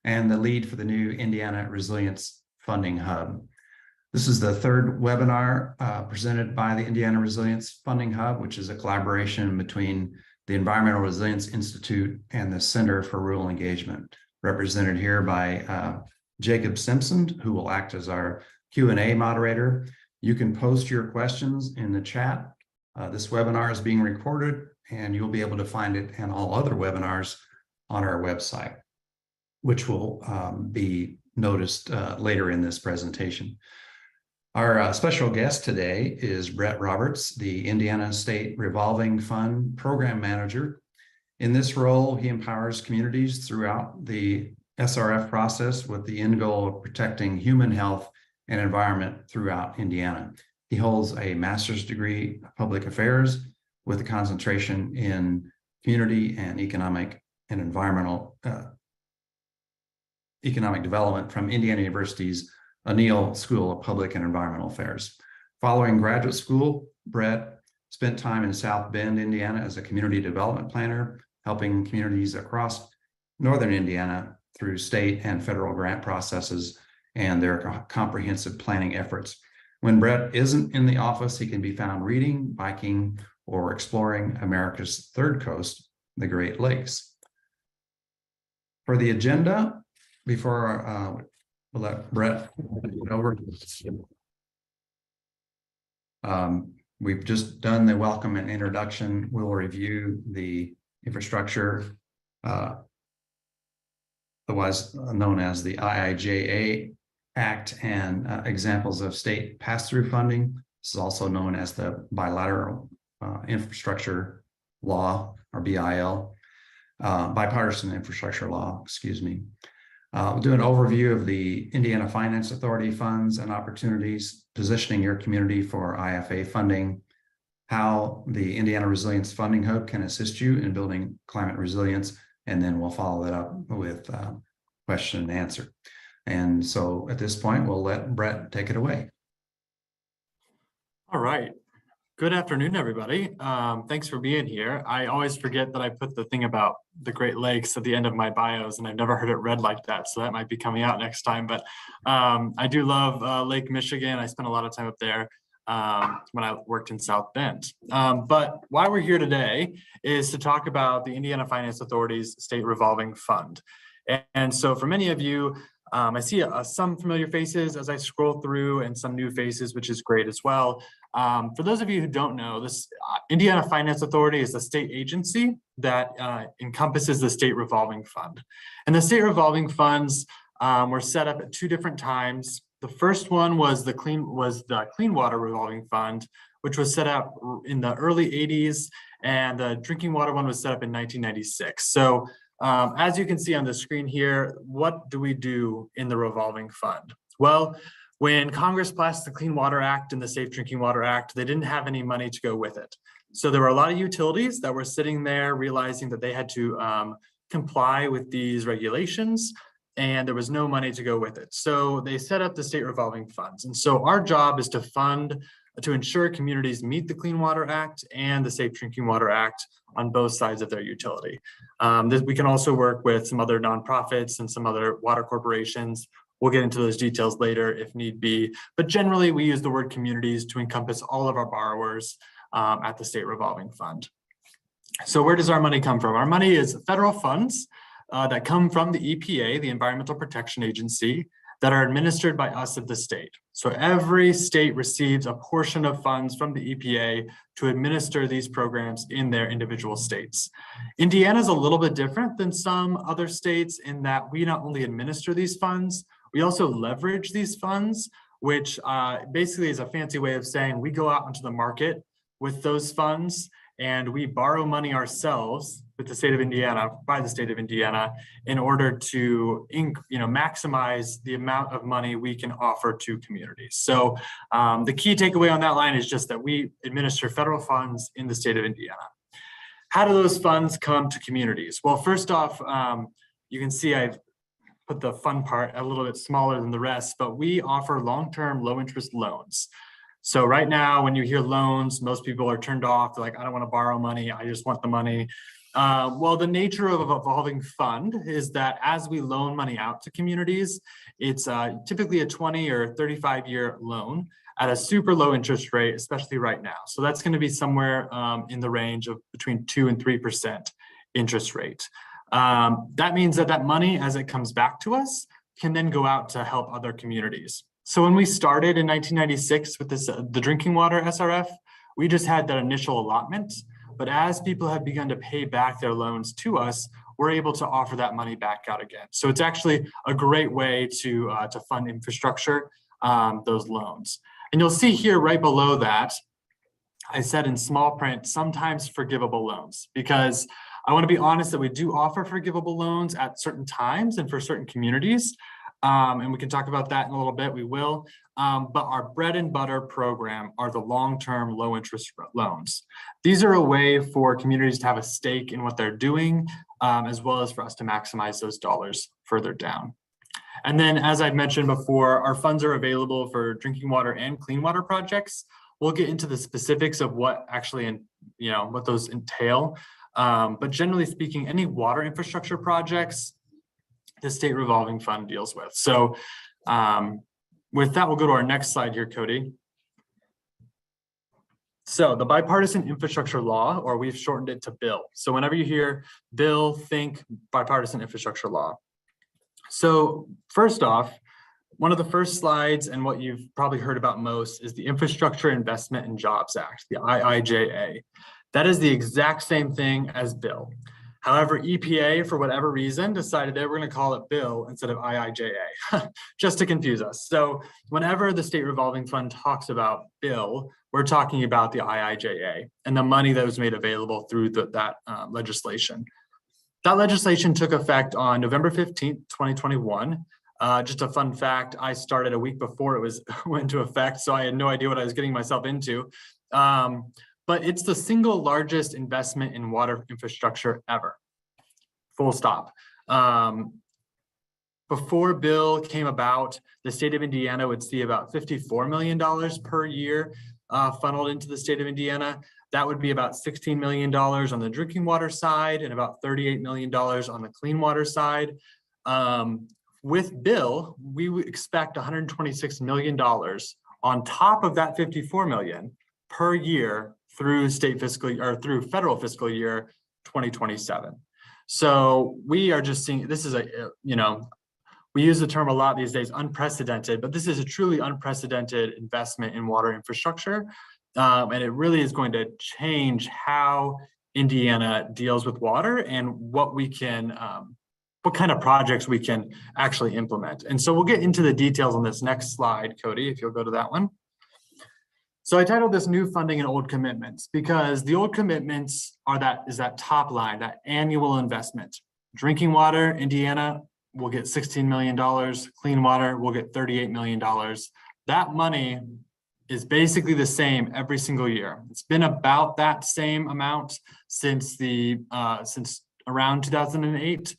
and the lead for the new Indiana Resilience Funding Hub. This is the third webinar presented by the Indiana Resilience Funding Hub, which is a collaboration between the Environmental Resilience Institute and the Center for Rural Engagement, represented here by Jacob Simpson, who will act as our Q&A moderator. You can post your questions in the chat. This webinar is being recorded, and you'll be able to find it and all other webinars on our website, which will be noticed later in this presentation. Our special guest today is Brett Roberts, the Indiana State Revolving Fund Program Manager. In this role, he empowers communities throughout the SRF process with the end goal of protecting human health and environment throughout Indiana. He holds a master's degree in public affairs with a concentration in community and economic and environmental economic development from Indiana University's O'Neill School of Public and Environmental Affairs. Following graduate school, Brett spent time in South Bend, Indiana as a community development planner, helping communities across northern Indiana through state and federal grant processes and their comprehensive planning efforts. When Brett isn't in the office, he can be found reading, biking, or exploring America's third coast, the Great Lakes. For the agenda, before we'll let Brett take over. We've just done the welcome and introduction. We'll review the infrastructure, otherwise known as the IIJA Act, and examples of state pass-through funding. This is also known as the bilateral infrastructure law, or BIL, bipartisan infrastructure law, excuse me. We'll do an overview of the Indiana Finance Authority funds and opportunities, positioning your community for IFA funding, how the Indiana Resilience Funding Hub can assist you in building climate resilience, and then we'll follow that up with question and answer. And so at this point, we'll let Brett take it away. All right. Good afternoon, everybody. Thanks for being here. I always forget that I put the thing about the Great Lakes at the end of my bios, and I've never heard it read like that, so that might be coming out next time. But I do love Lake Michigan. I spent a lot of time up there when I worked in South Bend. But why we're here today is to talk about the Indiana Finance Authority's State Revolving Fund. And so for many of you, I see some familiar faces as I scroll through and some new faces, which is great as well. For those of you who don't know, this Indiana Finance Authority is a state agency that encompasses the State Revolving Fund. And the State Revolving Funds were set up at two different times. The first one was the Clean Water Revolving Fund, which was set up in the early 80s, and the Drinking Water one was set up in 1996. So as you can see on the screen here, what do we do in the revolving fund? Well, when Congress passed the Clean Water Act and the Safe Drinking Water Act, they didn't have any money to go with it. So there were a lot of utilities that were sitting there realizing that they had to comply with these regulations, and there was no money to go with it. So they set up the state revolving funds. And so our job is to ensure communities meet the Clean Water Act and the Safe Drinking Water Act on both sides of their utility. We can also work with some other nonprofits and some other water corporations. We'll get into those details later if need be. But generally, we use the word communities to encompass all of our borrowers at the State Revolving Fund. So where does our money come from? Our money is federal funds that come from the EPA, the Environmental Protection Agency, that are administered by us at the state. So every state receives a portion of funds from the EPA to administer these programs in their individual states. Indiana is a little bit different than some other states in that we not only administer these funds, we also leverage these funds, which basically is a fancy way of saying we go out into the market with those funds and we borrow money ourselves with the state of Indiana, by the state of Indiana, in order to maximize the amount of money we can offer to communities. So the key takeaway on that line is just that we administer federal funds in the state of Indiana. How do those funds come to communities? Well, first off, you can see I've put the fun part a little bit smaller than the rest, but we offer long-term low-interest loans. So right now, when you hear loans, most people are turned off. They're like, I don't want to borrow money. I just want the money. Well, the nature of a revolving fund is that as we loan money out to communities, it's typically a 20 or 35-year loan at a super low interest rate, especially right now. So that's going to be somewhere in the range of between 2 and 3% interest rate. That means that that money, as it comes back to us, can then go out to help other communities. So when we started in 1996 with this, the drinking water SRF, we just had that initial allotment. But as people have begun to pay back their loans to us, we're able to offer that money back out again. So it's actually a great way to fund infrastructure, those loans. And you'll see here right below that, I said in small print, sometimes forgivable loans, because I want to be honest that we do offer forgivable loans at certain times and for certain communities. And we can talk about that in a little bit, we will. But our bread and butter program are the long-term low interest loans. These are a way for communities to have a stake in what they're doing, as well as for us to maximize those dollars further down. And then, as I've mentioned before, our funds are available for drinking water and clean water projects. We'll get into the specifics of what actually, what those entail. But generally speaking, any water infrastructure projects, the state revolving fund deals with. So with that, we'll go to our next slide here, Cody. So the bipartisan infrastructure law, or we've shortened it to bill. So whenever you hear bill, think bipartisan infrastructure law. So first off, one of the first slides and what you've probably heard about most is the Infrastructure Investment and Jobs Act, the IIJA. That is the exact same thing as bill. However, EPA, for whatever reason, decided they were going to call it bill instead of IIJA, just to confuse us. So whenever the state revolving fund talks about bill, we're talking about the IIJA and the money that was made available through that legislation. That legislation took effect on November 15th, 2021. Just a fun fact, I started a week before it went into effect, so I had no idea what I was getting myself into. But it's the single largest investment in water infrastructure ever, full stop. Before bill came about, the state of Indiana would see about $54 million per year funneled into the state of Indiana. That would be about $16 million on the drinking water side and about $38 million on the clean water side. With bill, we would expect $126 million on top of that $54 million per year through through federal fiscal year 2027. So we are just seeing, this is we use the term a lot these days, unprecedented, but this is a truly unprecedented investment in water infrastructure. And it really is going to change how Indiana deals with water and what we can, what kind of projects we can actually implement. And so we'll get into the details on this next slide, Cody, if you'll go to that one. So I titled this New Funding and Old Commitments because the old commitments is that top line, that annual investment. Drinking water, Indiana will get $16 million. Clean water will get $38 million. That money is basically the same every single year. It's been about that same amount since around 2008.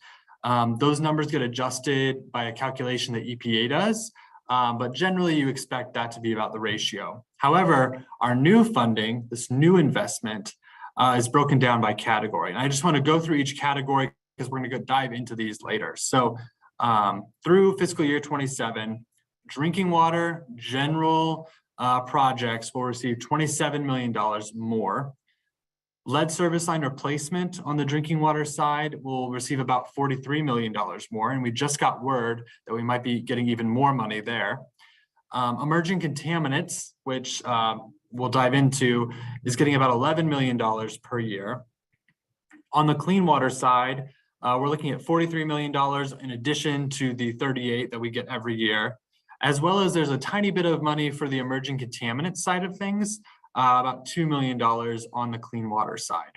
Those numbers get adjusted by a calculation that EPA does. But generally you expect that to be about the ratio. However, our new funding, this new investment, is broken down by category. And I just want to go through each category because we're going to dive into these later. So through fiscal year 27, drinking water, general projects will receive $27 million more. Lead service line replacement on the drinking water side will receive about $43 million more, and we just got word that we might be getting even more money there. Emerging contaminants, which we'll dive into, is getting about $11 million per year. On the clean water side, we're looking at $43 million in addition to the 38 that we get every year, as well as there's a tiny bit of money for the emerging contaminant side of things, about $2 million on the clean water side.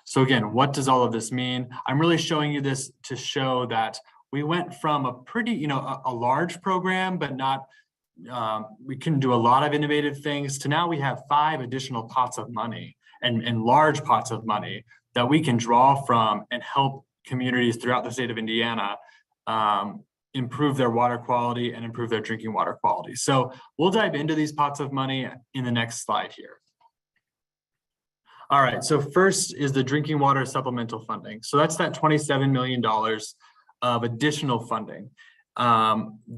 So again, what does all of this mean? I'm really showing you this to show that we went from a pretty, a large program, but not, we couldn't do a lot of innovative things, to now we have 5 additional pots of money and large pots of money that we can draw from and help communities throughout the state of Indiana improve their water quality and improve their drinking water quality. So we'll dive into these pots of money in the next slide here. All right, so first is the drinking water supplemental funding. So that's that $27 million of additional funding.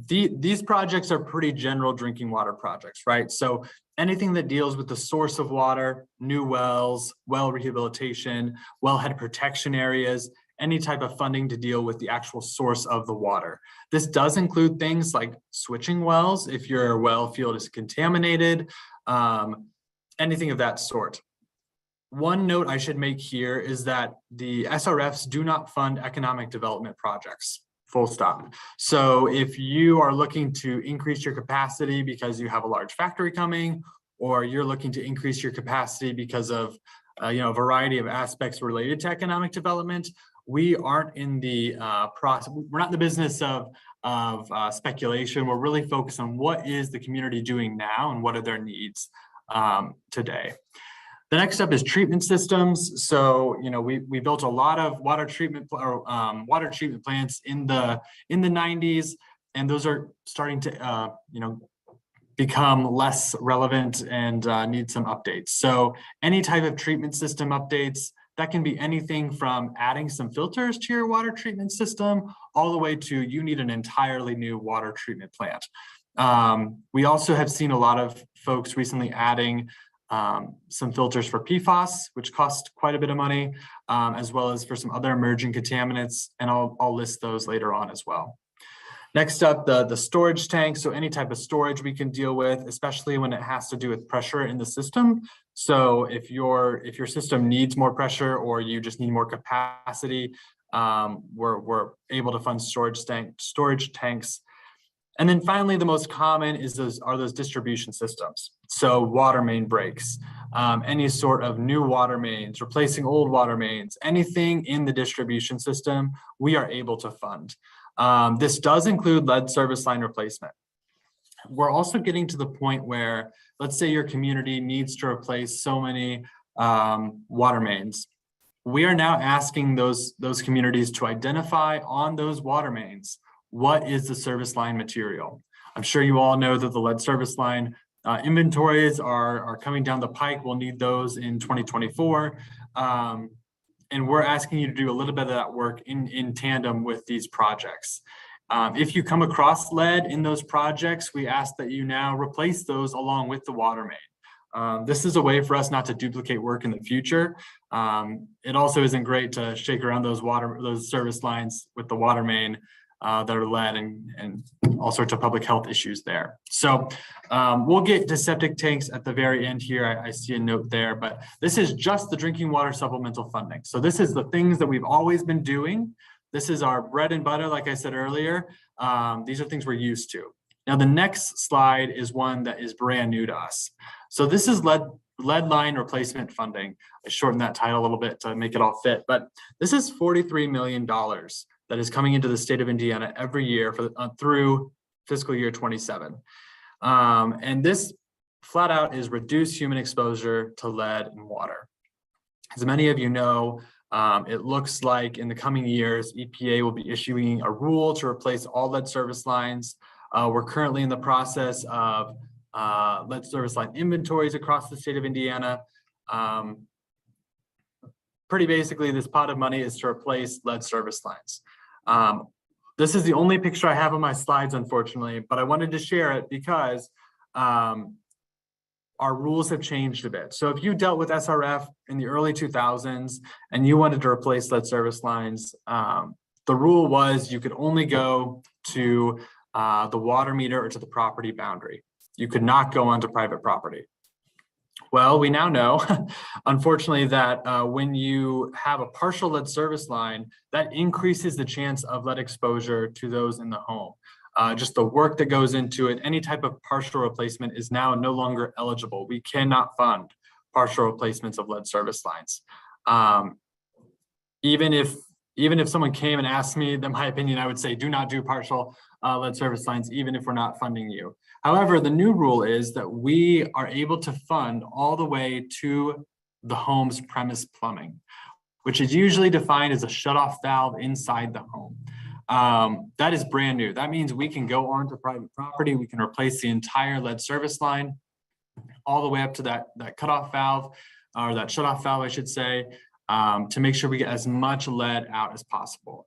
These projects are pretty general drinking water projects, right? So anything that deals with the source of water, new wells, well rehabilitation, wellhead protection areas, any type of funding to deal with the actual source of the water. This does include things like switching wells if your well field is contaminated, anything of that sort. One note I should make here is that the SRFs do not fund economic development projects, full stop. So if you are looking to increase your capacity because you have a large factory coming, or you're looking to increase your capacity because of a variety of aspects related to economic development, we aren't in the process. We're not in the business of speculation. We're really focused on what is the community doing now and what are their needs today. The next up is treatment systems. So, we built a lot of water treatment plants in the 90s, and those are starting to, become less relevant and need some updates. So any type of treatment system updates, that can be anything from adding some filters to your water treatment system, all the way to you need an entirely new water treatment plant. We also have seen a lot of folks recently adding some filters for PFAS, which cost quite a bit of money, as well as for some other emerging contaminants, and I'll list those later on as well. Next up, the storage tank. So any type of storage we can deal with, especially when it has to do with pressure in the system. So if your system needs more pressure or you just need more capacity, we're able to fund storage tanks. And then finally, the most common are those distribution systems. So water main breaks, any sort of new water mains, replacing old water mains, anything in the distribution system, we are able to fund. This does include lead service line replacement. We're also getting to the point where, let's say your community needs to replace so many water mains. We are now asking those communities to identify on those water mains, what is the service line material? I'm sure you all know that the lead service line inventories are coming down the pike. We'll need those in 2024. And we're asking you to do a little bit of that work in tandem with these projects. If you come across lead in those projects, we ask that you now replace those along with the water main. This is a way for us not to duplicate work in the future. It also isn't great to shake around those service lines with the water main that are lead and all sorts of public health issues there. So we'll get to septic tanks at the very end here. I see a note there, but this is just the drinking water supplemental funding. So this is the things that we've always been doing. This is our bread and butter, like I said earlier. These are things we're used to. Now, the next slide is one that is brand new to us. So this is lead line replacement funding. I shortened that title a little bit to make it all fit, but this is $43 million that is coming into the state of Indiana every year through fiscal year 27. And this flat out is reduce human exposure to lead and water. As many of you know, it looks like in the coming years, EPA will be issuing a rule to replace all lead service lines. We're currently in the process of lead service line inventories across the state of Indiana. Pretty basically, this pot of money is to replace lead service lines. This is the only picture I have on my slides, unfortunately, but I wanted to share it because our rules have changed a bit. So if you dealt with SRF in the early 2000s and you wanted to replace lead service lines, the rule was you could only go to the water meter or to the property boundary. You could not go onto private property. Well, we now know, unfortunately, that when you have a partial lead service line, that increases the chance of lead exposure to those in the home. Just the work that goes into it, any type of partial replacement is now no longer eligible. We cannot fund partial replacements of lead service lines. Even if someone came and asked me, in my opinion, I would say do not do partial lead service lines, even if we're not funding you. However, the new rule is that we are able to fund all the way to the home's premise plumbing, which is usually defined as a shutoff valve inside the home. That is brand new. That means we can go onto private property, we can replace the entire lead service line all the way up to that cutoff valve. or that shutoff valve, I should say, to make sure we get as much lead out as possible.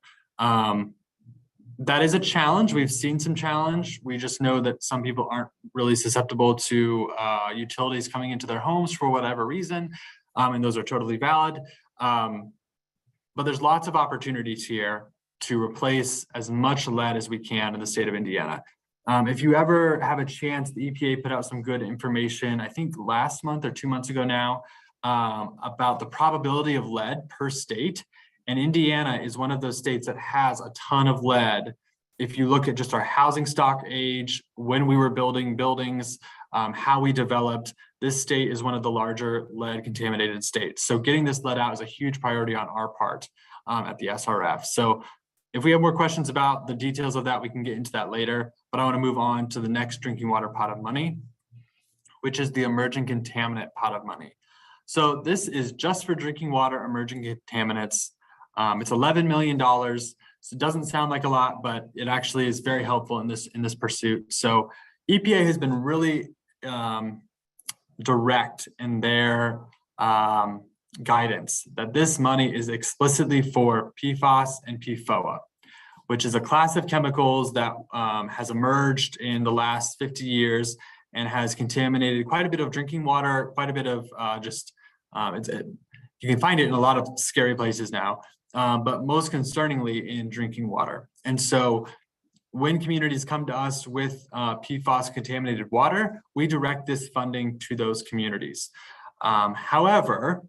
That is a challenge. We've seen some challenge. We just know that some people aren't really susceptible to utilities coming into their homes for whatever reason, and those are totally valid. But there's lots of opportunities here to replace as much lead as we can in the state of Indiana. If you ever have a chance, the EPA put out some good information, I think last month or 2 months ago now, about the probability of lead per state. And Indiana is one of those states that has a ton of lead. If you look at just our housing stock age, when we were building buildings, how we developed, this state is one of the larger lead contaminated states. So getting this lead out is a huge priority on our part at the SRF. So if we have more questions about the details of that, we can get into that later. But I want to move on to the next drinking water pot of money, which is the emerging contaminant pot of money. So this is just for drinking water emerging contaminants. It's $11 million. So it doesn't sound like a lot, but it actually is very helpful in this pursuit. So EPA has been really direct in their guidance that this money is explicitly for PFAS and PFOA, which is a class of chemicals that has emerged in the last 50 years and has contaminated quite a bit of drinking water, quite a bit of you can find it in a lot of scary places now, but most concerningly in drinking water. And so when communities come to us with PFAS contaminated water, we direct this funding to those communities. However,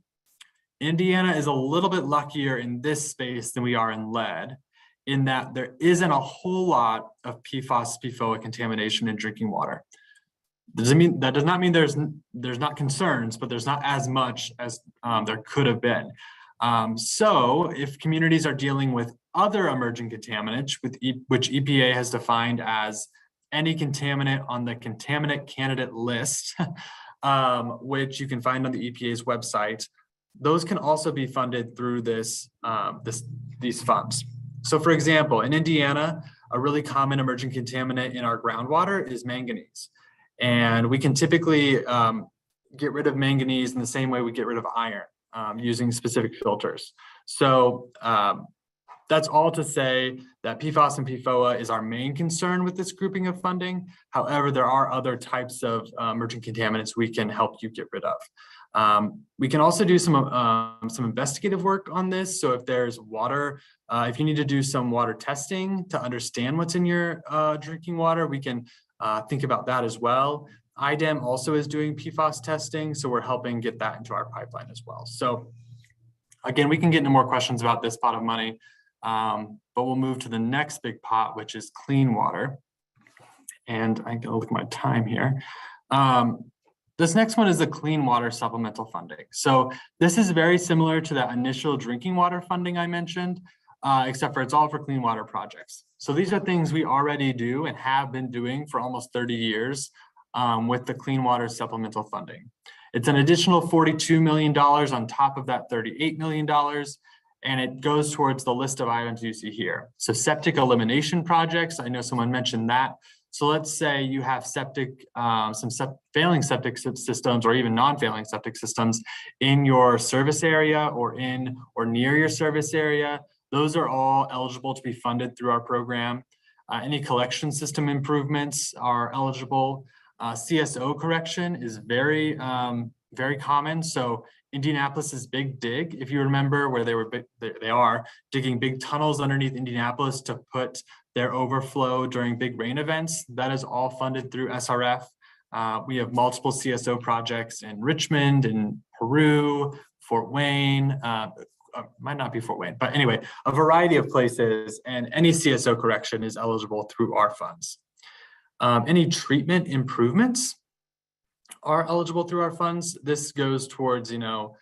Indiana is a little bit luckier in this space than we are in lead, in that there isn't a whole lot of PFAS, PFOA contamination in drinking water. That does not mean there's not concerns, but there's not as much as there could have been. So if communities are dealing with other emerging contaminants, which EPA has defined as any contaminant on the contaminant candidate list, which you can find on the EPA's website, those can also be funded through these funds. So for example, in Indiana, a really common emerging contaminant in our groundwater is manganese. And we can typically get rid of manganese in the same way we get rid of iron using specific filters. So that's all to say that PFAS and PFOA is our main concern with this grouping of funding. However, there are other types of emerging contaminants we can help you get rid of. We can also do some investigative work on this. So if there's water, if you need to do some water testing to understand what's in your drinking water, we can think about that as well. IDEM also is doing PFAS testing, so we're helping get that into our pipeline as well. So again, we can get into more questions about this pot of money, but we'll move to the next big pot, which is clean water. And I can look at my time here. This next one is the clean water supplemental funding. So this is very similar to that initial drinking water funding I mentioned, except for it's all for clean water projects. So these are things we already do and have been doing for almost 30 years with the clean water supplemental funding. It's an additional $42 million on top of that $38 million, and it goes towards the list of items you see here. So septic elimination projects, I know someone mentioned that. So let's say you have failing septic systems or even non-failing septic systems in your service area or near your service area. Those are all eligible to be funded through our program. Any collection system improvements are eligible. CSO correction is very common. So Indianapolis's Big Dig, if you remember, where they are digging big tunnels underneath Indianapolis to put their overflow during big rain events. That is all funded through SRF. We have multiple CSO projects in Richmond, in Peru, Fort Wayne, might not be Fort Wayne, but anyway, a variety of places, and any CSO correction is eligible through our funds. Any treatment improvements are eligible through our funds. This goes towards, some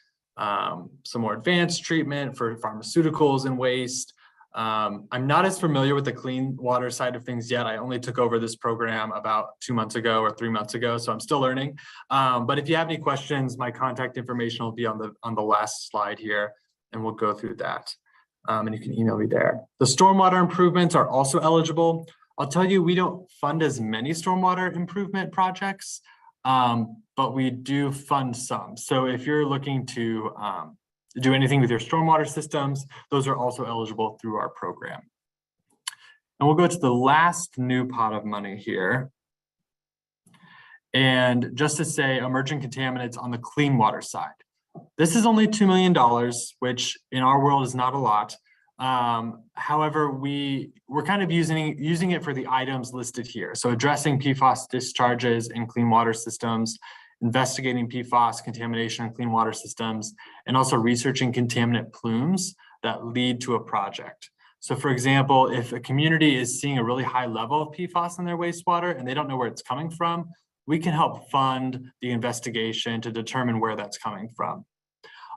more advanced treatment for pharmaceuticals and waste. I'm not as familiar with the clean water side of things yet. I only took over this program about 2 months ago or 3 months ago, so I'm still learning. But if you have any questions, my contact information will be on the last slide here, and we'll go through that. And you can email me there. The stormwater improvements are also eligible. I'll tell you, we don't fund as many stormwater improvement projects but we do fund some. So if you're looking to do anything with your stormwater systems, those are also eligible through our program. And we'll go to the last new pot of money here. And just to say, emerging contaminants on the clean water side. This is only $2 million, which in our world is not a lot. However, we're kind of using it for the items listed here. So addressing PFAS discharges in clean water systems, investigating PFAS contamination in clean water systems, and also researching contaminant plumes that lead to a project. So for example, if a community is seeing a really high level of PFAS in their wastewater and they don't know where it's coming from, we can help fund the investigation to determine where that's coming from.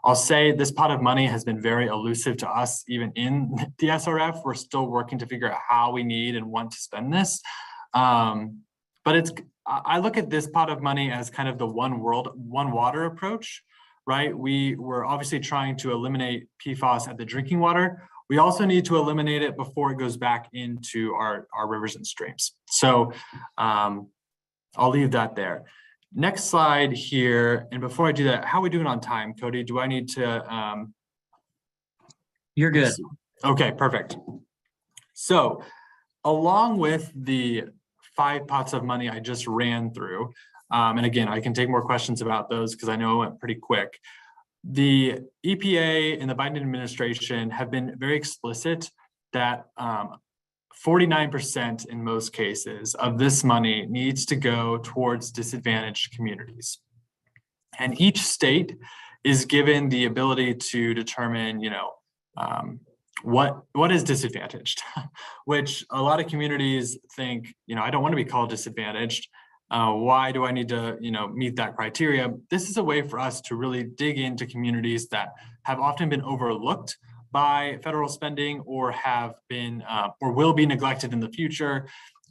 I'll say this pot of money has been very elusive to us, even in the SRF. We're still working to figure out how we need and want to spend this. But I look at this pot of money as kind of the one world, one water approach, right? We're obviously trying to eliminate PFAS at the drinking water. We also need to eliminate it before it goes back into our rivers and streams. So I'll leave that there. Next slide here. And before I do that, how are we doing on time, Cody? Do I need to? You're good. Okay, perfect. So along with the 5 pots of money I just ran through, and again, I can take more questions about those because I know it went pretty quick. The EPA and the Biden administration have been very explicit that 49% in most cases of this money needs to go towards disadvantaged communities. And each state is given the ability to determine, what is disadvantaged, which a lot of communities think, I don't want to be called disadvantaged. Why do I need to, meet that criteria? This is a way for us to really dig into communities that have often been overlooked by federal spending or have been or will be neglected in the future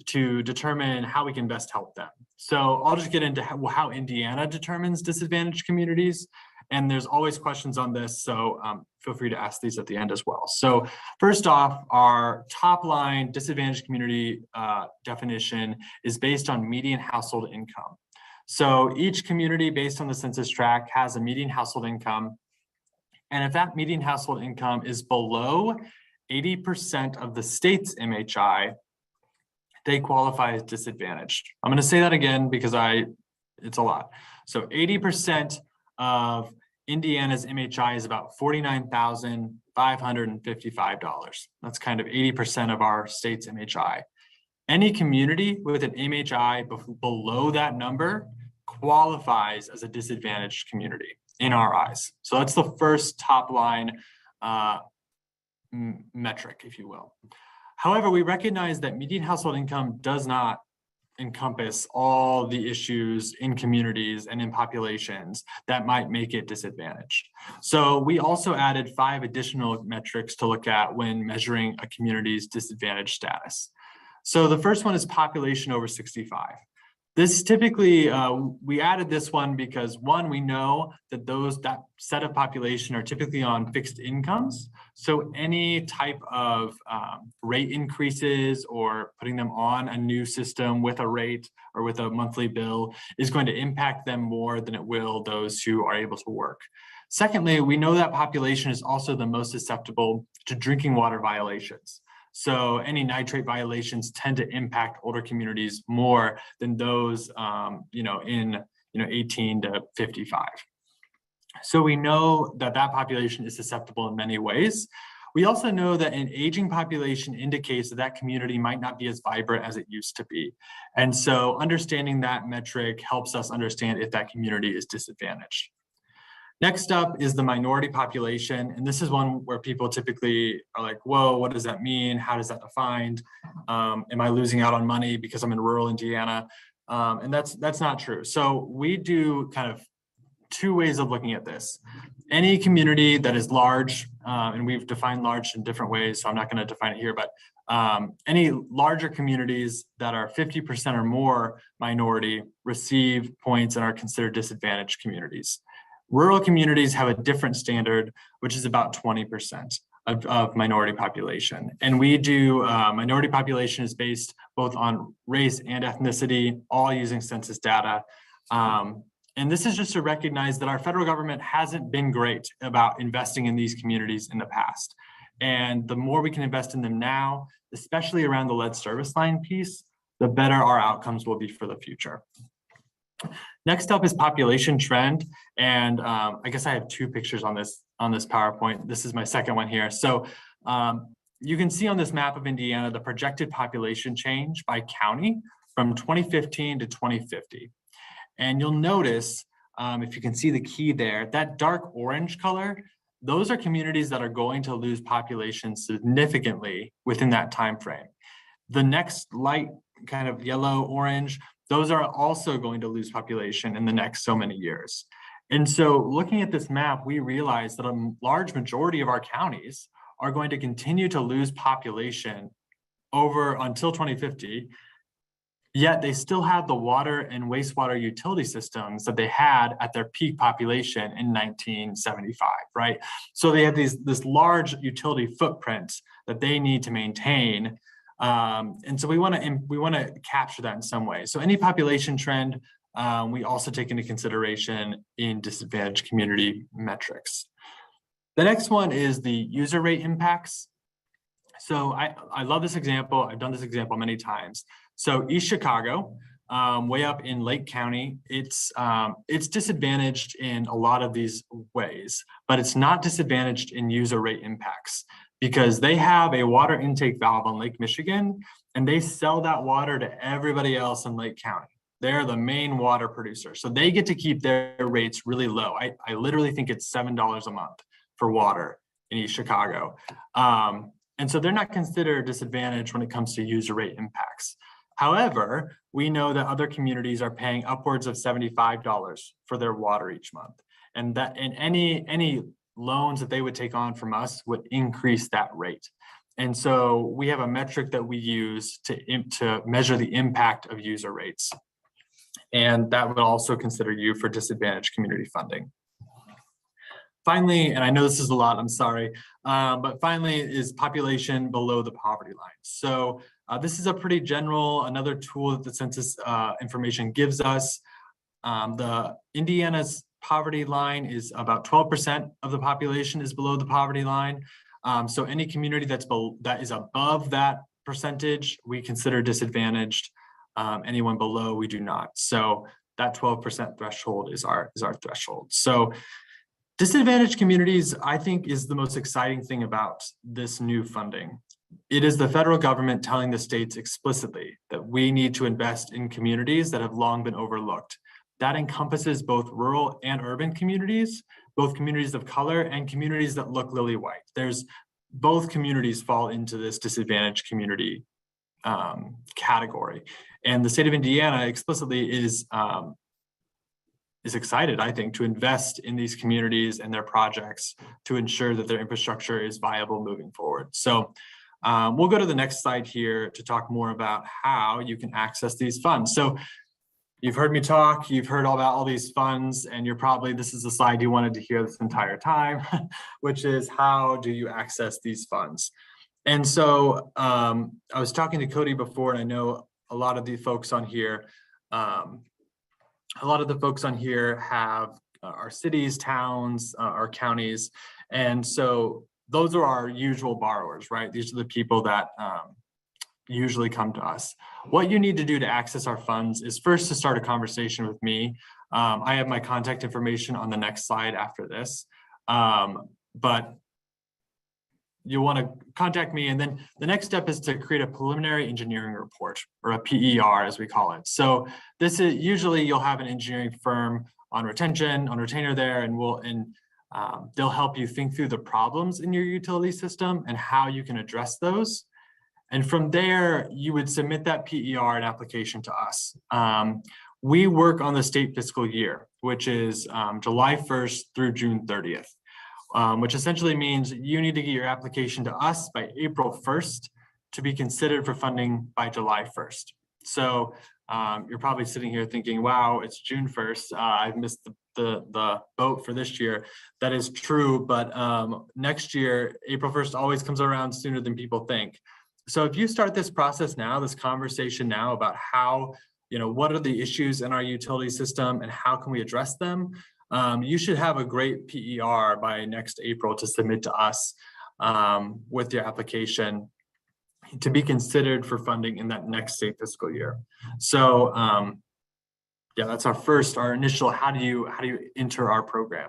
to determine how we can best help them. So I'll just get into how Indiana determines disadvantaged communities. And there's always questions on this, so feel free to ask these at the end as well. So first off, our top line disadvantaged community definition is based on median household income. So each community based on the census tract has a median household income. And if that median household income is below 80% of the state's MHI, they qualify as disadvantaged. I'm going to say that again because it's a lot. So 80% of Indiana's MHI is about $49,555. That's kind of 80% of our state's MHI. Any community with an MHI below that number qualifies as a disadvantaged community in our eyes. So that's the first top line metric, if you will. However, we recognize that median household income does not encompass all the issues in communities and in populations that might make it disadvantaged. So we also added 5 additional metrics to look at when measuring a community's disadvantaged status. So the first one is population over 65. This typically, we added this one because one, we know that that set of population are typically on fixed incomes. So any type of rate increases or putting them on a new system with a rate or with a monthly bill is going to impact them more than it will those who are able to work. Secondly, we know that population is also the most susceptible to drinking water violations. So any nitrate violations tend to impact older communities more than those, in 18 to 55. So we know that population is susceptible in many ways. We also know that an aging population indicates that community might not be as vibrant as it used to be. And so understanding that metric helps us understand if that community is disadvantaged. Next up is the minority population. And this is one where people typically are like, whoa, what does that mean? How is that defined? Am I losing out on money because I'm in rural Indiana? And that's not true. So we do kind of 2 ways of looking at this. Any community that is large, and we've defined large in different ways, so I'm not going to define it here, but any larger communities that are 50% or more minority receive points and are considered disadvantaged communities. Rural communities have a different standard, which is about 20% of minority population. And we do, minority population is based both on race and ethnicity, all using census data. And this is just to recognize that our federal government hasn't been great about investing in these communities in the past. And the more we can invest in them now, especially around the lead service line piece, the better our outcomes will be for the future. Next up is population trend. And I guess I have two pictures on this PowerPoint. This is my second one here. So you can see on this map of Indiana, the projected population change by county from 2015 to 2050. And you'll notice, if you can see the key there, that dark orange color, those are communities that are going to lose population significantly within that time frame. The next light kind of yellow orange, those are also going to lose population in the next so many years. And so looking at this map, we realize that a large majority of our counties are going to continue to lose population over until 2050, yet they still have the water and wastewater utility systems that they had at their peak population in 1975, right? So they have this large utility footprint that they need to maintain. And so we want to capture that in some way. So any population trend, we also take into consideration in disadvantaged community metrics. The next one is the user rate impacts. So I love this example. I've done this example many times. So East Chicago, way up in Lake County, it's disadvantaged in a lot of these ways, but it's not disadvantaged in user rate impacts because they have a water intake valve on Lake Michigan and they sell that water to everybody else in Lake County. They're the main water producer. So they get to keep their rates really low. I literally think it's $7 a month for water in East Chicago. And so they're not considered disadvantaged when it comes to user rate impacts. However, we know that other communities are paying upwards of $75 for their water each month. And that in any loans that they would take on from us would increase that rate. And so we have a metric that we use to measure the impact of user rates. And that would also consider you for disadvantaged community funding. Finally, and I know this is a lot, I'm sorry, but finally is population below the poverty line. So this is a pretty general, another tool that the census information gives us. The Indiana's poverty line is about 12% of the population is below the poverty line. So any community that is above that percentage, we consider disadvantaged. Anyone below, we do not. So that 12% threshold is our threshold. So disadvantaged communities, I think, is the most exciting thing about this new funding. It is the federal government telling the states explicitly that we need to invest in communities that have long been overlooked. That encompasses both rural and urban communities, both communities of color and communities that look lily white. Both communities fall into this disadvantaged community category. And the state of Indiana explicitly is excited, I think, to invest in these communities and their projects to ensure that their infrastructure is viable moving forward. So we'll go to the next slide here to talk more about how you can access these funds. So you've heard me talk, you've heard all about all these funds, and this is the slide you wanted to hear this entire time, which is how do you access these funds? And so I was talking to Cody before, and I know a lot of the folks on here, have our cities, towns, our counties. And so those are our usual borrowers, right? These are the people that usually come to us. What you need to do to access our funds is first to start a conversation with me. I have my contact information on the next slide after this, but you'll want to contact me. And then the next step is to create a preliminary engineering report, or a PER as we call it. So this is usually you'll have an engineering firm on retainer there, and they'll help you think through the problems in your utility system and how you can address those. And from there, you would submit that PER and application to us. We work on the state fiscal year, which is July 1st through June 30th. Which essentially means you need to get your application to us by April 1st to be considered for funding by July 1st. So you're probably sitting here thinking, wow, it's June 1st. I've missed the boat for this year. That is true, but next year, April 1st always comes around sooner than people think. So if you start this process now, this conversation now about how what are the issues in our utility system and how can we address them? You should have a great PER by next April to submit to us with your application to be considered for funding in that next state fiscal year. So yeah, that's our initial, how do you enter our program?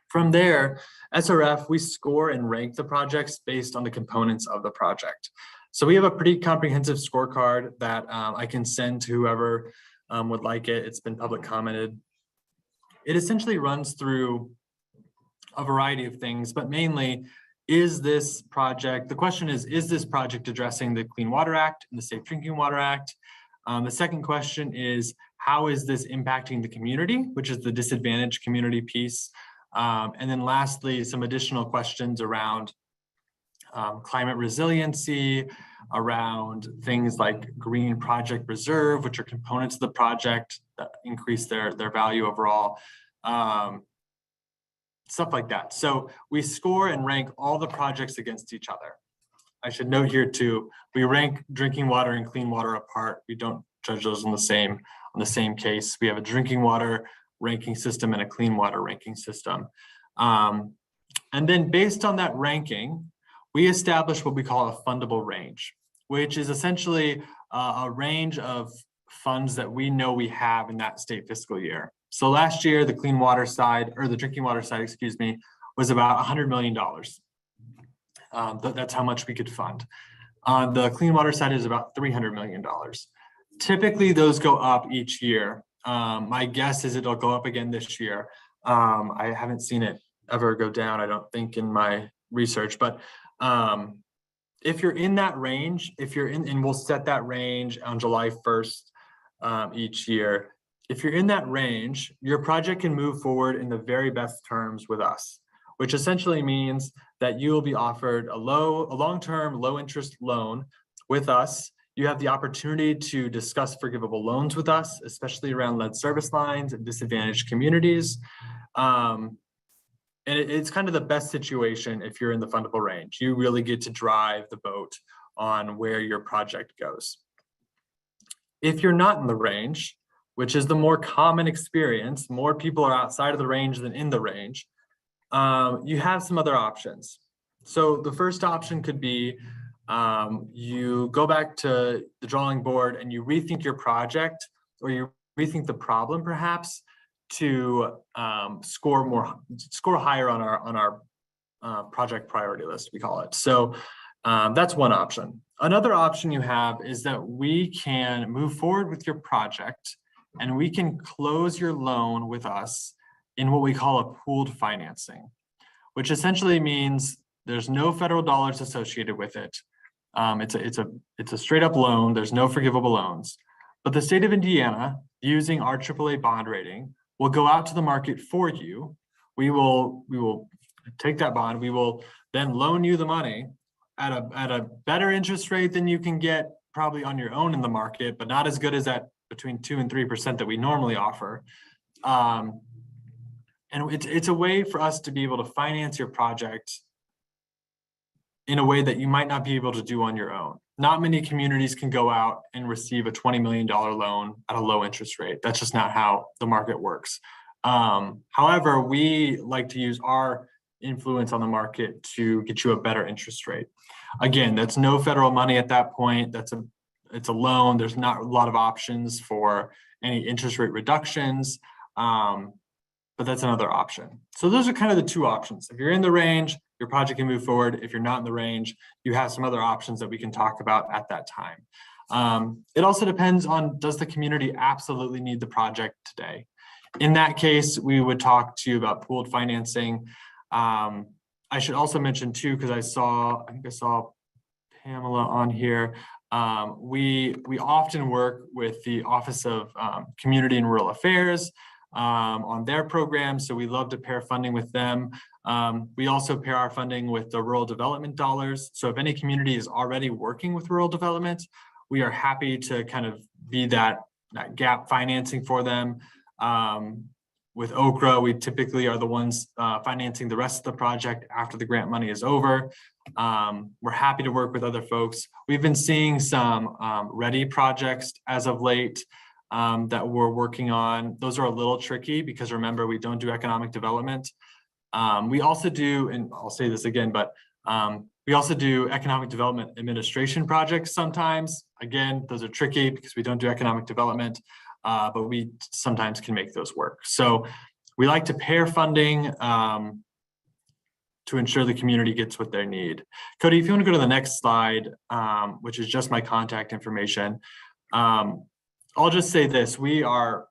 From there, SRF, we score and rank the projects based on the components of the project. So we have a pretty comprehensive scorecard that I can send to whoever would like it. It's been public commented. It essentially runs through a variety of things, but mainly, the question is this project addressing the Clean Water Act and the Safe Drinking Water Act? The second question is, how is this impacting the community, which is the disadvantaged community piece? And then lastly, some additional questions around climate resiliency, around things like green project reserve, which are components of the project that increase their value overall, stuff like that. So we score and rank all the projects against each other. I should note here too, we rank drinking water and clean water apart. We don't judge those on the same case. We have a drinking water ranking system and a clean water ranking system. And then based on that ranking, we establish what we call a fundable range, which is essentially a range of funds that we know we have in that state fiscal year. So last year, the clean water side, or the drinking water side, excuse me, was about $100 million. That's how much we could fund. On the clean water side is about $300 million. Typically, those go up each year. My guess is it'll go up again this year. I haven't seen it ever go down, I don't think, in my research, but if you're in that range, and we'll set that range on July 1st each year. If you're in that range, your project can move forward in the very best terms with us, which essentially means that you will be offered a long-term, low-interest loan with us. You have the opportunity to discuss forgivable loans with us, especially around lead service lines and disadvantaged communities. And it's kind of the best situation if you're in the fundable range. You really get to drive the boat on where your project goes. If you're not in the range, which is the more common experience, more people are outside of the range than in the range, you have some other options. So the first option could be you go back to the drawing board and you rethink your project, or you rethink the problem perhaps, to score higher on our project priority list, we call it. So that's one option. Another option you have is that we can move forward with your project and we can close your loan with us in what we call a pooled financing, which essentially means there's no federal dollars associated with it. It's a straight up loan. There's no forgivable loans, but the state of Indiana, using our AAA bond rating, will go out to the market for you. We will take that bond. We will then loan you the money at a better interest rate than you can get probably on your own in the market, but not as good as that between 2% and 3% that we normally offer. And it's a way for us to be able to finance your project in a way that you might not be able to do on your own. Not many communities can go out and receive a $20 million loan at a low interest rate. That's just not how the market works. However, we like to use our influence on the market to get you a better interest rate. Again, that's no federal money at that point. It's a loan. There's not a lot of options for any interest rate reductions, but that's another option. So those are kind of the two options. If you're in the range, your project can move forward. If you're not in the range, you have some other options that we can talk about at that time. It also depends on, does the community absolutely need the project today? In that case, we would talk to you about pooled financing. I should also mention too, because I think I saw Pamela on here. We often work with the Office of Community and Rural Affairs on their programs, so we love to pair funding with them. We also pair our funding with the rural development dollars. So if any community is already working with rural development, we are happy to kind of be that gap financing for them. with Okra, we typically are the ones financing the rest of the project after the grant money is over. We're happy to work with other folks. We've been seeing some ready projects as of late that we're working on. Those are a little tricky because remember, we don't do economic development. We also do, and I'll say this again, but we also do economic development administration projects sometimes. Again, those are tricky because we don't do economic development, but we sometimes can make those work. So we like to pair funding to ensure the community gets what they need. Cody, if you want to go to the next slide, which is just my contact information. I'll just say this, we have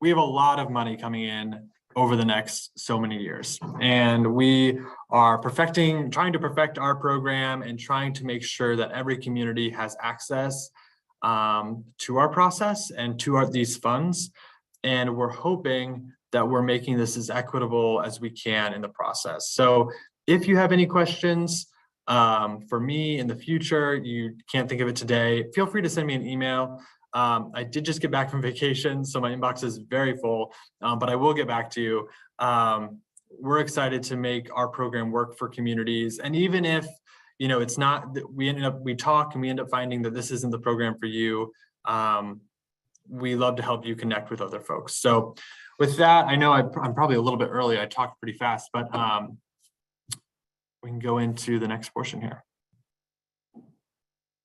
a lot of money coming in over the next so many years. And we are trying to perfect our program and trying to make sure that every community has access to our process and to these funds. And we're hoping that we're making this as equitable as we can in the process. So if you have any questions for me in the future, you can't think of it today, feel free to send me an email. I did just get back from vacation, so my inbox is very full, but I will get back to you. We're excited to make our program work for communities. And even if, it's not, we talk and we end up finding that this isn't the program for you, we love to help you connect with other folks. So with that, I know I'm probably a little bit early. I talked pretty fast, but we can go into the next portion here.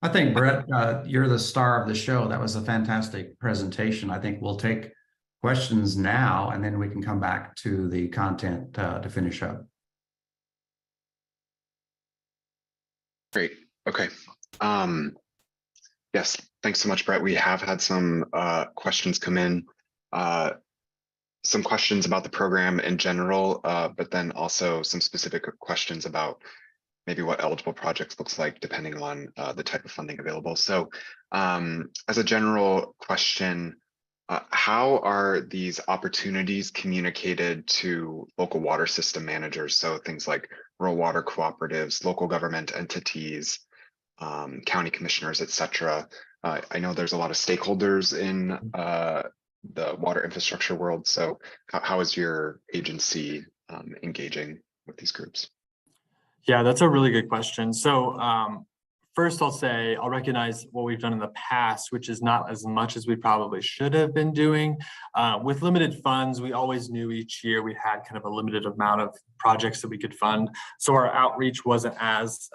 I think, Brett, you're the star of the show. That was a fantastic presentation. I think we'll take questions now, and then we can come back to the content to finish up. Great. Okay. Yes, thanks so much, Brett. We have had some questions come in. Some questions about the program in general, but then also some specific questions about maybe what eligible projects looks like depending on the type of funding available. So as a general question, how are these opportunities communicated to local water system managers? So things like rural water cooperatives, local government entities, county commissioners, et cetera. I know there's a lot of stakeholders in the water infrastructure world. So how is your agency engaging with these groups? Yeah, that's a really good question. So first I'll recognize what we've done in the past, which is not as much as we probably should have been doing. With limited funds, we always knew each year we had kind of a limited amount of projects that we could fund. So our outreach wasn't as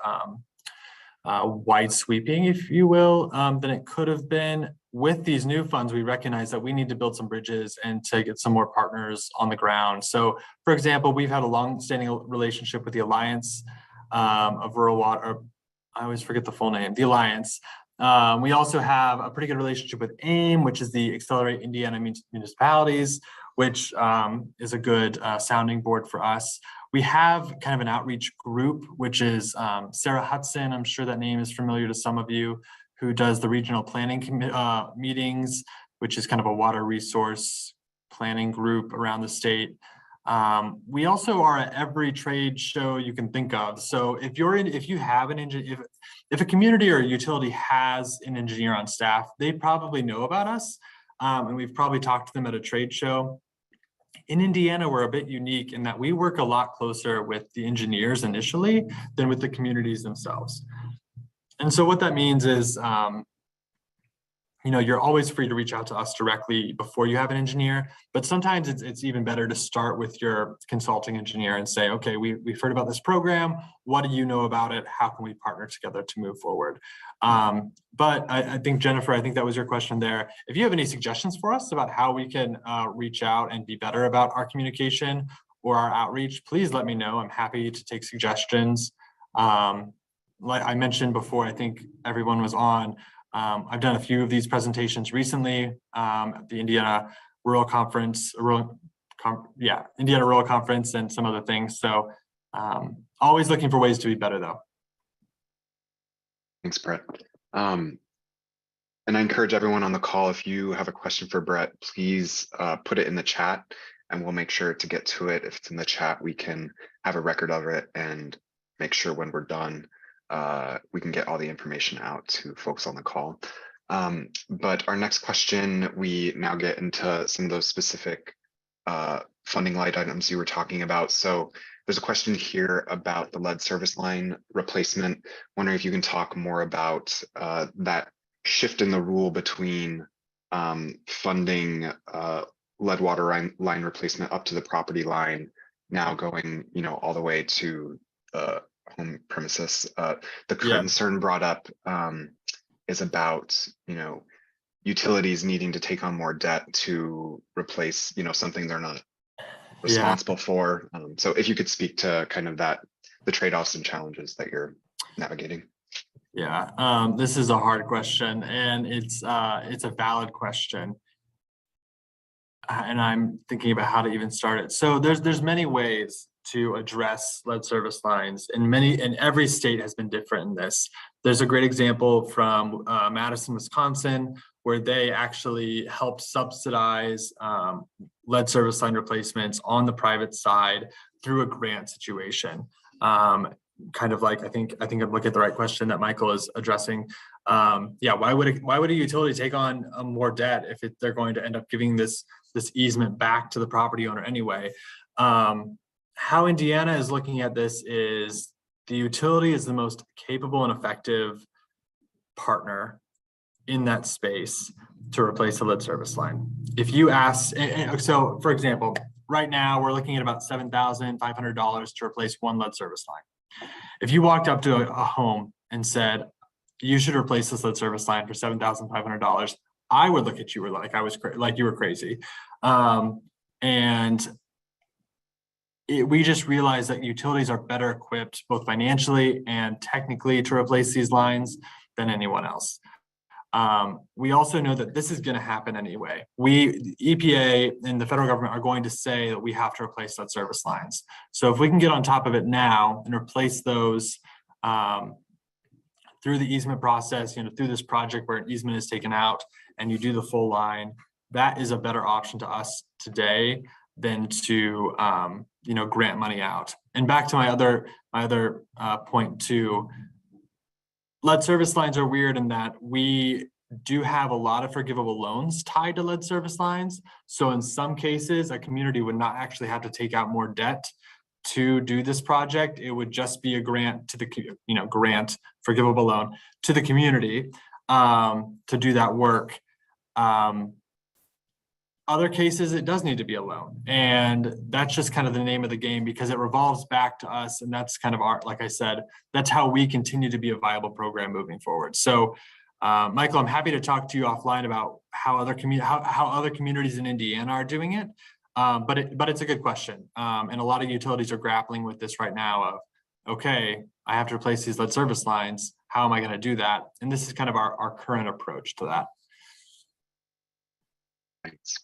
wide sweeping, if you will, than it could have been. With these new funds, we recognize that we need to build some bridges and to get some more partners on the ground. So, for example, we've had a long-standing relationship with the Alliance of Rural Water. I always forget the full name, the Alliance. We also have a pretty good relationship with AIM, which is the Accelerate Indiana Municipalities, which is a good sounding board for us. We have kind of an outreach group, which is Sarah Hudson. I'm sure that name is familiar to some of you, who does the regional planning meetings, which is kind of a water resource planning group around the state. We also are at every trade show you can think of. So if you have an engineer, if a community or a utility has an engineer on staff, they probably know about us, and we've probably talked to them at a trade show. In Indiana, we're a bit unique in that we work a lot closer with the engineers initially than with the communities themselves. And so what that means is, you're always free to reach out to us directly before you have an engineer, but sometimes it's even better to start with your consulting engineer and say, okay, we've heard about this program. What do you know about it? How can we partner together to move forward? But I think, Jennifer, I think that was your question there. If you have any suggestions for us about how we can reach out and be better about our communication or our outreach, please let me know. I'm happy to take suggestions. Like I mentioned before, I think everyone was on. I've done a few of these presentations recently at the Indiana Rural Conference, Indiana Rural Conference and some other things. So always looking for ways to be better though. Thanks, Brett. And I encourage everyone on the call, if you have a question for Brett, please put it in the chat and we'll make sure to get to it. If it's in the chat, we can have a record of it and make sure when we're done, we can get all the information out to folks on the call. But our next question, we now get into some of those specific funding line items you were talking about. So there's a question here about the lead service line replacement. Wondering if you can talk more about that shift in the rule between funding lead water line replacement up to the property line, now going, all the way to home premises. The concern brought up is about, utilities needing to take on more debt to replace, something they're not responsible for. So if you could speak to kind of the trade-offs and challenges that you're navigating. Yeah, this is a hard question, and it's a valid question. And I'm thinking about how to even start it. So there's many ways to address lead service lines, and every state has been different in this. There's a great example from Madison, Wisconsin, where they actually help subsidize lead service line replacements on the private side through a grant situation. Kind of like, I think I'm looking at the right question that Michael is addressing. Yeah, why would a utility take on more debt if they're going to end up giving this easement back to the property owner anyway? How Indiana is looking at this is the utility is the most capable and effective partner in that space to replace a lead service line. If you ask, so for example, right now we're looking at about $7,500 to replace one lead service line. If you walked up to a home and said, you should replace this lead service line for $7,500, I would look at you like like you were crazy. We just realized that utilities are better equipped both financially and technically to replace these lines than anyone else. We also know that this is going to happen anyway. The EPA and the federal government are going to say that we have to replace lead service lines. So if we can get on top of it now and replace those through the easement process, through this project where an easement is taken out and you do the full line, that is a better option to us today than to grant money out. And back to my other point too, lead service lines are weird in that we do have a lot of forgivable loans tied to lead service lines. So in some cases, a community would not actually have to take out more debt to do this project. It would just be a grant to the, grant forgivable loan to the community to do that work. Other cases, it does need to be a loan. And that's just kind of the name of the game because it revolves back to us. And that's kind of like I said, that's how we continue to be a viable program moving forward. So Michael, I'm happy to talk to you offline about how other communities in Indiana are doing it. But it's a good question. And a lot of utilities are grappling with this right now of, okay, I have to replace these lead service lines. How am I going to do that? And this is kind of our current approach to that. Thanks.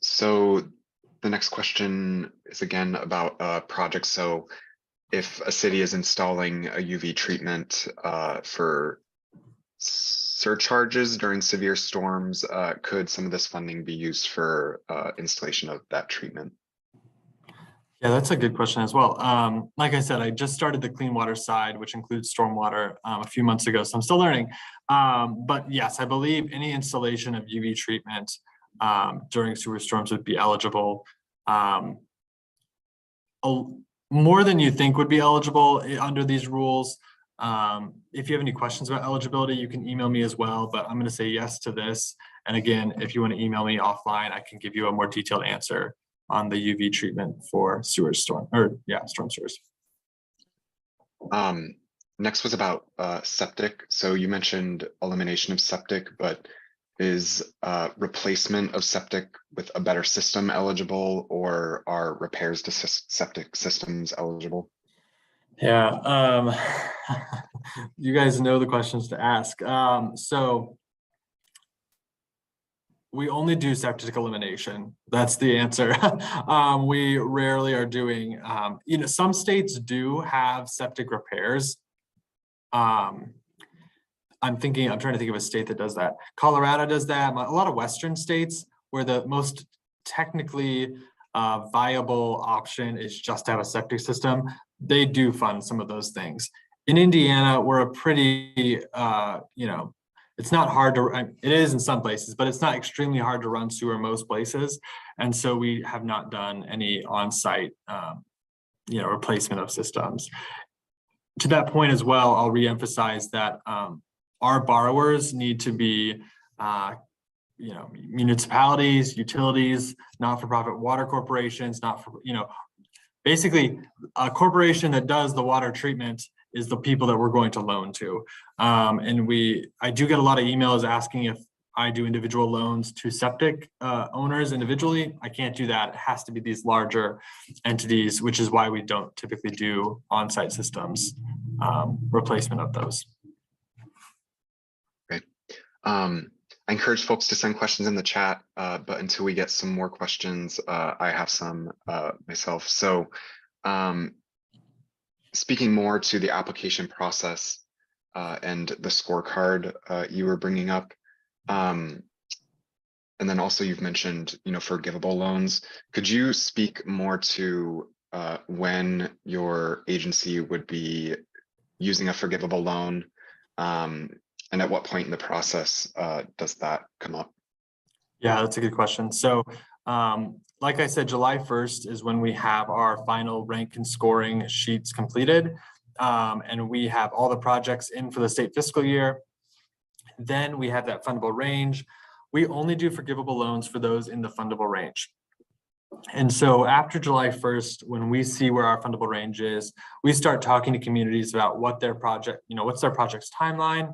So the next question is again about projects. So if a city is installing a UV treatment for surcharges during severe storms, could some of this funding be used for installation of that treatment? Yeah, that's a good question as well. Like I said, I just started the clean water side, which includes stormwater a few months ago. So I'm still learning. But yes, I believe any installation of UV treatment during sewer storms would be eligible. More than you think would be eligible under these rules. If you have any questions about eligibility, you can email me as well, but I'm going to say yes to this. And again, if you want to email me offline, I can give you a more detailed answer on the UV treatment for storm sewers. Next was about septic. So you mentioned elimination of septic, but is replacement of septic with a better system eligible, or are repairs to septic systems eligible? Yeah, you guys know the questions to ask. So we only do septic elimination. That's the answer. We rarely are doing, some states do have septic repairs. I'm trying to think of a state that does that. Colorado does that. A lot of Western states where the most technically viable option is just to have a septic system, they do fund some of those things. In Indiana, we're a pretty, it's not hard to, it is in some places, but it's not extremely hard to run sewer in most places. And so we have not done any on-site, replacement of systems. To that point as well, I'll reemphasize that our borrowers need to be, municipalities, utilities, not-for-profit water corporations, basically a corporation that does the water treatment is the people that we're going to loan to. I do get a lot of emails asking if I do individual loans to septic owners individually. I can't do that. It has to be these larger entities, which is why we don't typically do on-site systems replacement of those. Great. I encourage folks to send questions in the chat, but until we get some more questions, I have some myself. So speaking more to the application process and the scorecard you were bringing up, and then also you've mentioned, forgivable loans. Could you speak more to when your agency would be using a forgivable loan, and at what point in the process does that come up? Yeah, that's a good question. So like I said, July 1st is when we have our final rank and scoring sheets completed. And we have all the projects in for the state fiscal year. Then we have that fundable range. We only do forgivable loans for those in the fundable range. And so after July 1st, when we see where our fundable range is, we start talking to communities about what their project, what's their project's timeline?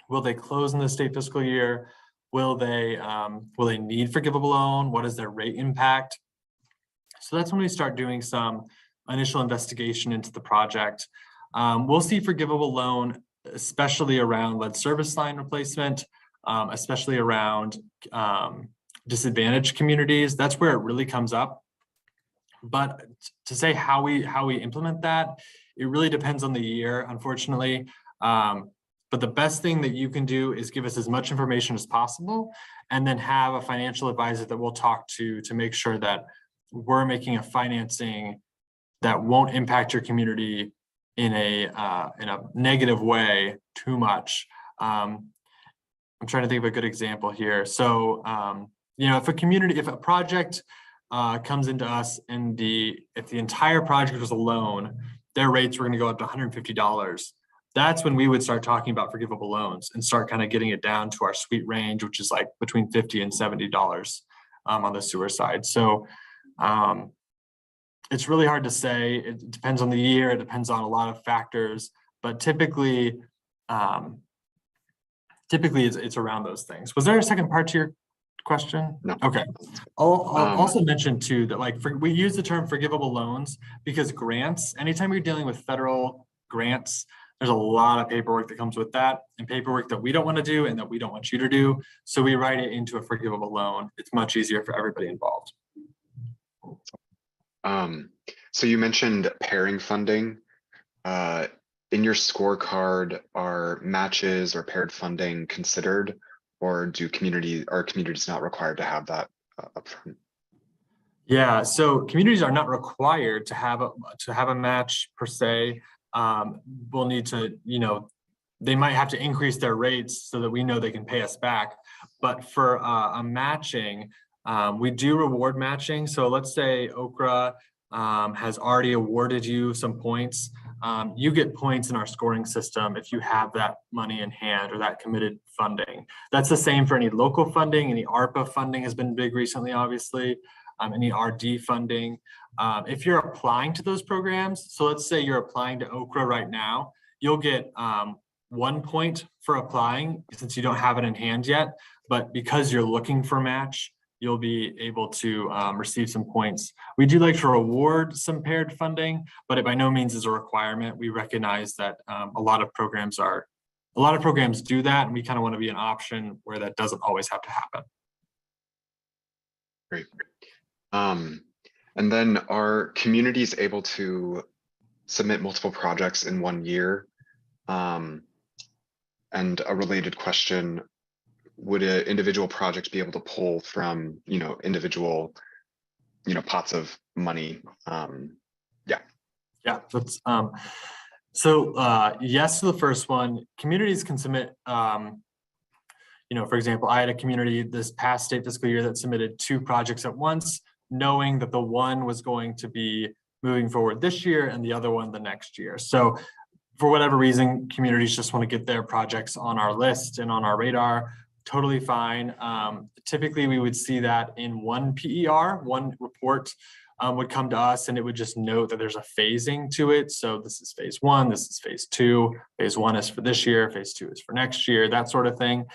Will they close in the state fiscal year? Will they need forgivable loan? What is their rate impact? So that's when we start doing some initial investigation into the project. We'll see forgivable loan, especially around lead service line replacement, especially around disadvantaged communities. That's where it really comes up. But to say how we implement that, it really depends on the year, unfortunately. But the best thing that you can do is give us as much information as possible, and then have a financial advisor that we'll talk to make sure that we're making a financing that won't impact your community in a negative way too much. I'm trying to think of a good example here. So, if a project comes into us and if the entire project was a loan, their rates were going to go up to $150. That's when we would start talking about forgivable loans and start kind of getting it down to our sweet range, which is like between $50 and $70 on the sewer side. So it's really hard to say. It depends on the year. It depends on a lot of factors, but typically it's around those things. Was there a second part to your question? No. Okay. I'll also mention too that we use the term forgivable loans because grants, anytime you're dealing with federal grants, there's a lot of paperwork that comes with that, and paperwork that we don't want to do and that we don't want you to do. So we write it into a forgivable loan. It's much easier for everybody involved. So you mentioned pairing funding. In your scorecard, are matches or paired funding considered, or are communities not required to have that upfront? Yeah, so communities are not required to have a match per se. We'll need to, they might have to increase their rates so that we know they can pay us back. But for a matching, we do reward matching. So let's say Okra has already awarded you some points. You get points in our scoring system if you have that money in hand or that committed funding. That's the same for any local funding. Any ARPA funding has been big recently, obviously. Any RD funding. If you're applying to those programs, so let's say you're applying to Okra right now, you'll get 1 point for applying since you don't have it in hand yet. But because you're looking for a match, you'll be able to receive some points. We do like to reward some paired funding, but it by no means is a requirement. We recognize that a lot of programs do that, and we kind of want to be an option where that doesn't always have to happen. Great. And then are communities able to submit multiple projects in 1 year? And a related question, would an individual project be able to pull from, individual, pots of money? Yeah, that's, yes to the first one. Communities can submit for example, I had a community this past state fiscal year that submitted 2 projects at once, knowing that the one was going to be moving forward this year and the other one the next year. So for whatever reason, communities just want to get their projects on our list and on our radar. Totally fine. Typically, we would see that in one PER, one report would come to us, and it would just note that there's a phasing to it. So this is phase 1, this is phase 2. Phase 1 is for this year, phase 2 is for next year, that sort of thing.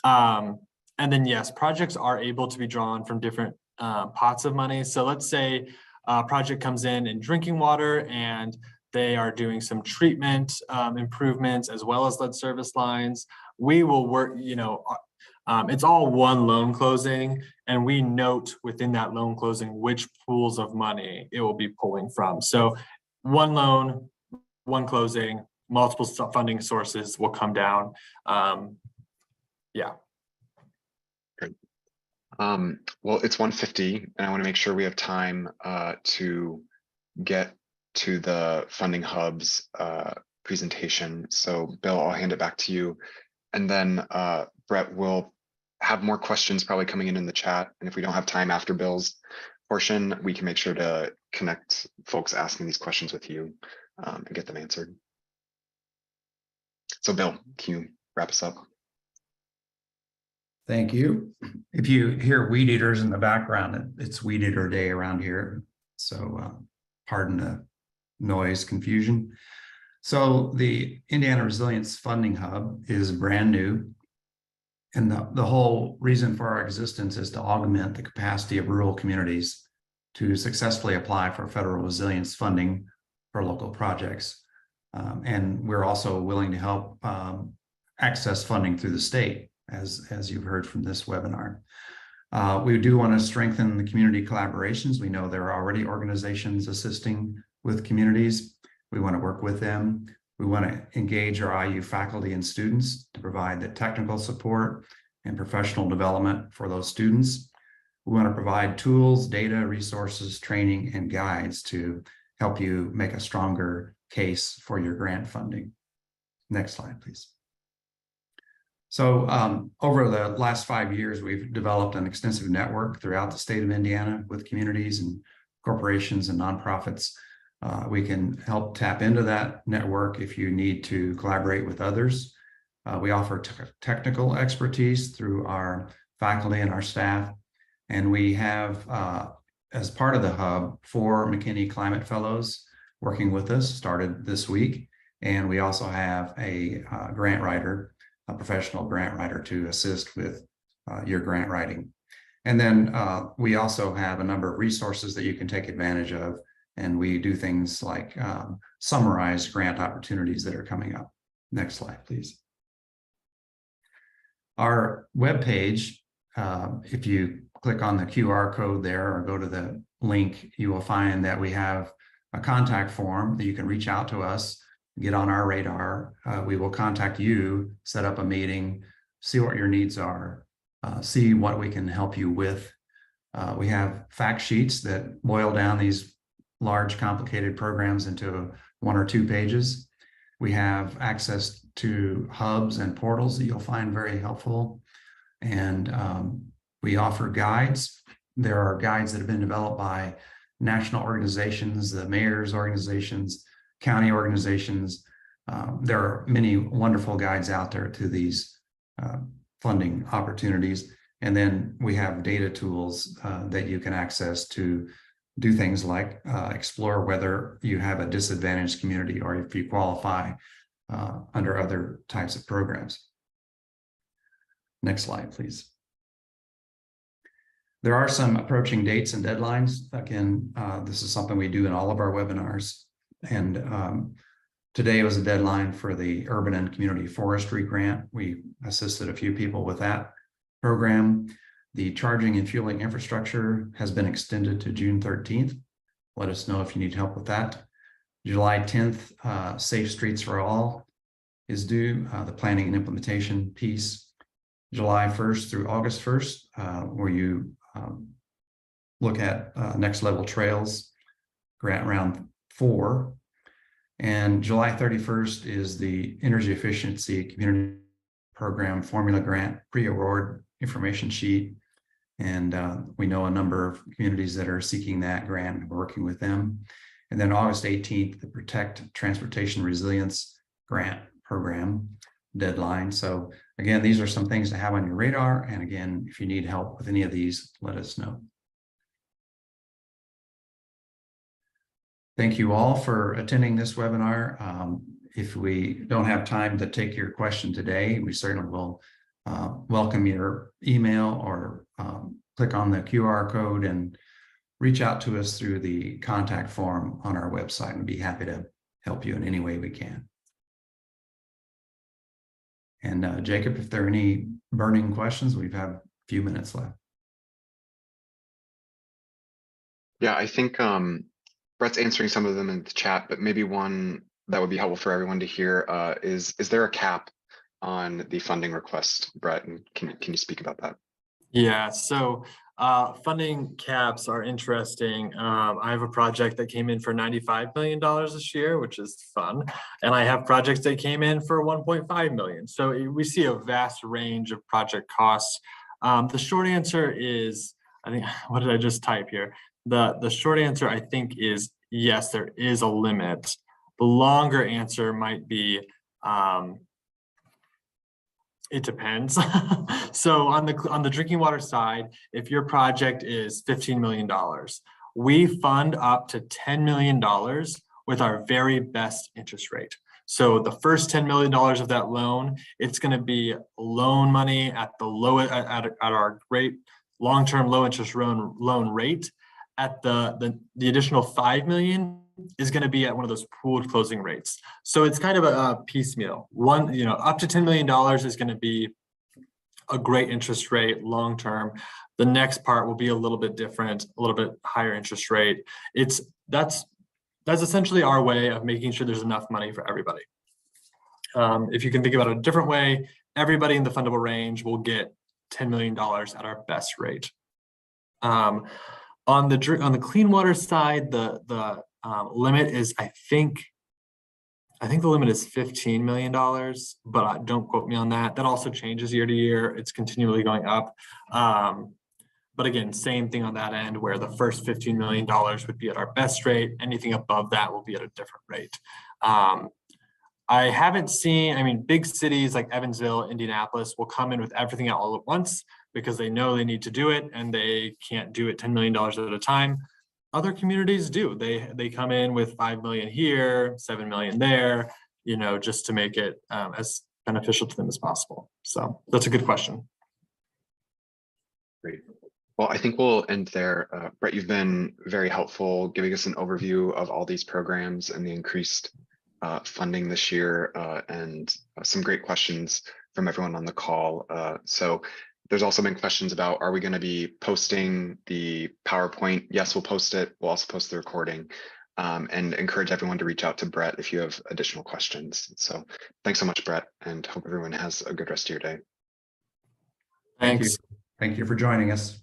And then yes, projects are able to be drawn from different pots of money. So let's say a project comes in drinking water, and they are doing some treatment improvements as well as lead service lines. We will work, it's all one loan closing, and we note within that loan closing which pools of money it will be pulling from. So one loan, one closing, multiple funding sources will come down. Yeah. Great. Well, it's 1:50, and I want to make sure we have time to get to the funding hubs presentation. So Bill, I'll hand it back to you. And then Brett will have more questions probably coming in the chat. And if we don't have time after Bill's portion, we can make sure to connect folks asking these questions with you and get them answered. So Bill, can you wrap us up? Thank you. If you hear weed eaters in the background, it's weed eater day around here. So pardon the noise confusion. So the Indiana Resilience Funding Hub is brand new. And the whole reason for our existence is to augment the capacity of rural communities to successfully apply for federal resilience funding for local projects. And we're also willing to help access funding through the state, as you've heard from this webinar. We do want to strengthen the community collaborations. We know there are already organizations assisting with communities. We want to work with them. We want to engage our IU faculty and students to provide the technical support and professional development for those students. We want to provide tools, data, resources, training, and guides to help you make a stronger case for your grant funding. Next slide, please. So over the last 5 years, we've developed an extensive network throughout the state of Indiana with communities and corporations and nonprofits. We can help tap into that network if you need to collaborate with others. We offer technical expertise through our faculty and our staff. And we have, as part of the hub, 4 McKinney Climate Fellows working with us, started this week. And we also have a grant writer, a professional grant writer to assist with your grant writing. And then we also have a number of resources that you can take advantage of. And we do things like summarize grant opportunities that are coming up. Next slide, please. Our webpage, if you click on the QR code there or go to the link, you will find that we have a contact form that you can reach out to us, get on our radar. We will contact you, set up a meeting, see what your needs are, see what we can help you with. We have fact sheets that boil down these large, complicated programs into 1 or 2 pages. We have access to hubs and portals that you'll find very helpful. And we offer guides. There are guides that have been developed by national organizations, the mayor's organizations, county organizations. There are many wonderful guides out there to these funding opportunities. And then we have data tools that you can access to do things like explore whether you have a disadvantaged community or if you qualify under other types of programs. Next slide, please. There are some approaching dates and deadlines. Again, this is something we do in all of our webinars. And today was a deadline for the Urban and Community Forestry Grant. We assisted a few people with that program. The charging and fueling infrastructure has been extended to June 13th. Let us know if you need help with that. July 10th, Safe Streets for All is due, the planning and implementation piece. July 1st through August 1st, where you look at Next Level Trails, grant round 4. And July 31st is the Energy Efficiency Community program formula grant pre-award information sheet. And we know a number of communities that are seeking that grant and working with them. And then August 18th, the Protect Transportation Resilience Grant Program deadline. So again, these are some things to have on your radar. And again, if you need help with any of these, let us know. Thank you all for attending this webinar. If we don't have time to take your question today, we certainly will welcome your email or click on the QR code and reach out to us through the contact form on our website, and be happy to help you in any way we can. And Jacob, if there are any burning questions, we've had a few minutes left. Yeah, I think Brett's answering some of them in the chat, but maybe one that would be helpful for everyone to hear is there a cap on the funding request, Brett? And can you speak about that? Yeah, so funding caps are interesting. I have a project that came in for $95 million this year, which is fun. And I have projects that came in for 1.5 million. So we see a vast range of project costs. The short answer is, I think, what did I just type here? The short answer, I think, is yes, there is a limit. The longer answer might be, it depends. So on the drinking water side, if your project is $15 million, we fund up to $10 million with our very best interest rate. So the first $10 million of that loan, it's going to be loan money at the low at our great long-term low interest loan rate. At the additional 5 million is going to be at one of those pooled closing rates. So it's kind of a piecemeal. One, up to $10 million is going to be a great interest rate long-term. The next part will be a little bit different, a little bit higher interest rate. That's essentially our way of making sure there's enough money for everybody. If you can think about it a different way, everybody in the fundable range will get $10 million at our best rate. On the clean water side, the limit is, I think the limit is $15 million, but don't quote me on that. That also changes year to year. It's continually going up. But again, same thing on that end, where the first $15 million would be at our best rate. Anything above that will be at a different rate. I haven't seen, big cities like Evansville, Indianapolis will come in with everything all at once because they know they need to do it and they can't do it $10 million at a time. Other communities do. They come in with 5 million here, 7 million there, just to make it as beneficial to them as possible. So that's a good question. Great. Well, I think we'll end there. Brett, you've been very helpful giving us an overview of all these programs and the increased funding this year, and some great questions from everyone on the call. So there's also been questions about, are we going to be posting the PowerPoint? Yes, we'll post it. We'll also post the recording, and encourage everyone to reach out to Brett if you have additional questions. So thanks so much, Brett, and hope everyone has a good rest of your day. Thanks. Thank you for joining us.